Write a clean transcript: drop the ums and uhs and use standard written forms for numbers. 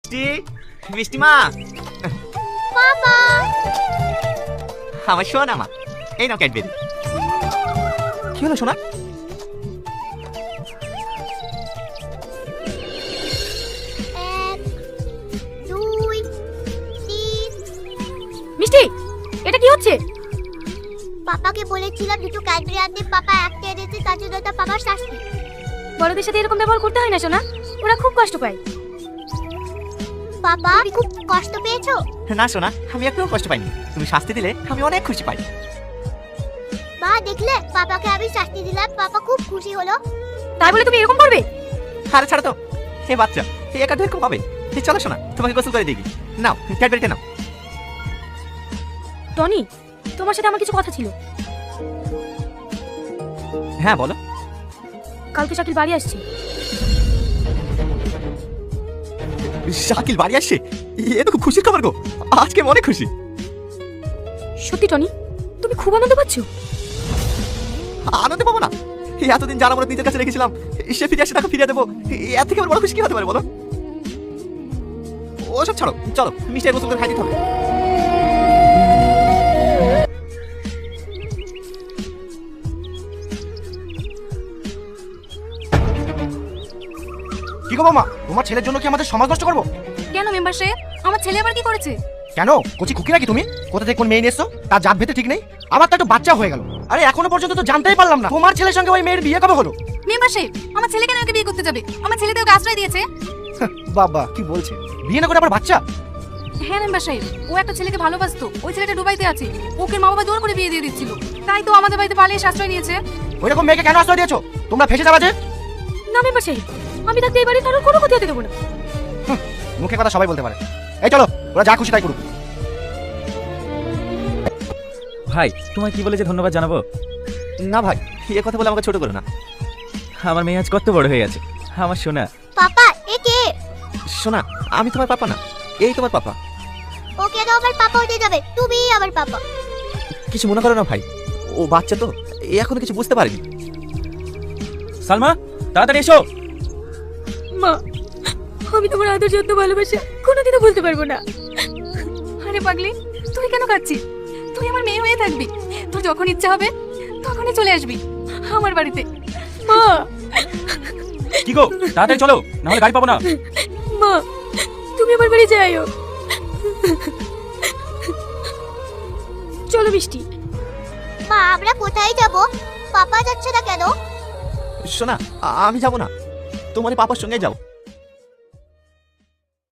মিষ্টি মিষ্টি মা, বাবা আমার শোনা মা, এই নাও ক্যাডবেরি। কি হলো সোনা? এক দুই তিন। মিষ্টি, এটা কি হচ্ছে? পাপাকে বলেছিলাম দুটো ক্যাডবেরি আনতে, পাপা একটা এনেছে, তার জন্য তো পাপার শাস্তি। বড়দের সাথে এরকম ব্যবহার করতে হয় না সোনা, ওরা খুব কষ্ট পায়। পাপা তুমি খুব কষ্ট পেয়েছো? না সোনা, আমি একটুও কষ্ট পাইনি। তুমি শাস্তি দিলে আমি অনেক খুশি পাই। মা দেখলে পাপাকে আমি শাস্তি দিলাম, পাপা খুব খুশি হলো। তাই বলে তুমি এরকম করবে? আরে ছাড়ো তো, হে বাচ্চা, এই একা এরকম হবে? এই চলো সোনা, তোমাকে গোসল করে দিই। নাও ক্যাডবেরিটা নাও। টনি, তোমার সাথে আমার কিছু কথা ছিল। হ্যাঁ বলো। কালকে শাকিল বাড়ি আসছে। শাকিল বাড়ি আসছে? এ তো খুব খুশির খবর গো, আজকে আমি অনেক খুশি। সত্যি টনি, তুমি খুব আনন্দ পাচ্ছ? আনন্দ পাবো না? এই এতদিন যারা আমরা নিজের কাছে রেখেছিলাম, সে ফিরে আসে, তাকে ফিরিয়ে দেবো, এর থেকে আমার বড় খুশি কি হতে পারে বলো? ওসব ছাড়ো, চলো মিষ্টি গোসল করে খাই দিতে হবে। কি গো মামা, তোমার ছেলের জন্য কি আমাদের সমাজ নষ্ট করবো? কেন মেম্বার সাহেব, আমার ছেলে আবার কি করেছে? কেন কচি খুকি নাকি তুমি? কোথা থেকে কোন মেয়ে নিয়ে এসছো? তার জাত ভেতে ঠিক নেই। আমার তো একটা বাচ্চা হয়ে গেল, আরে এখনো পর্যন্ত তো জানতেই পারলাম না তোমার ছেলের সঙ্গে ওই মেয়ের বিয়ে কবে হলো। মেম্বার সাহেব, আমার ছেলে কেন ওকে বিয়ে করতে যাবে? আমার ছেলে তো ওকে আশ্রয় দিয়েছে। বাবা কি বলছে, বিয়ে না করে আবার বাচ্চা? হ্যাঁ মেম্বার সাহেব, ও একটা ছেলেকে ভালোবাসতো, ওই ছেলেটা দুবাইতে আছে, ওকে মা বাবা জোর করে বিয়ে দিয়ে দিচ্ছিল, তাই তো আমাদের বাড়িতে পালিয়ে এসে আশ্রয় নিয়েছে। ওই রকম মেয়েকে কেন আশ্রয় দিয়েছো? তোমরা ফেসে যাবা যে। না মেম্বার সাহেব, আমি থাকতে এই বাড়ি কারোর কোনো ক্ষতি হতে দেবো না। মুখে কথা সবাই বলতে পারে। এই চলো, ওরা যা খুশি তাই করুক। ভাই, তোমায় কি বলে যে ধন্যবাদ জানাবো? না ভাই, এ কথা বলে আমাকে ছোট করো না। আমার মেয়ে আজ কত বড় হয়ে গেছে, আমার সোনা। পাপা এ কে? শোনা, আমি তোমার পাপা না, এই তোমার পাপা। ও কেন আমার পাপা হতে যাবে? তুমি আমার পাপা। কিছু মনে করো না ভাই, ও বাচ্চা তো, এ এখনো কিছু বুঝতে পারেনি। সালমা, তাড়াতাড়ি এসো। মা, আমি তোমার আদর যত্ন ভালোবাসা কোনোদিনও বলতে পারবো না। আরে পাগলি, তুই কেন কাঁদছিস? তুই আমার মেয়ে হয়ে থাকবি, তোর যখন ইচ্ছা হবে তখনই চলে আসবি আমার বাড়িতে। মা, কি গো, তাড়াতাড়ি চলো, না হলে গাড়ি পাবো না। মা, তুমি আমার বাড়ি যাইও। চলো মিষ্টি। মা আমরা কোথায় যাব? পাপা যাচ্ছে না কেন? শোনা, আমি যাবো না, তোমার পাপার সঙ্গে যাবো।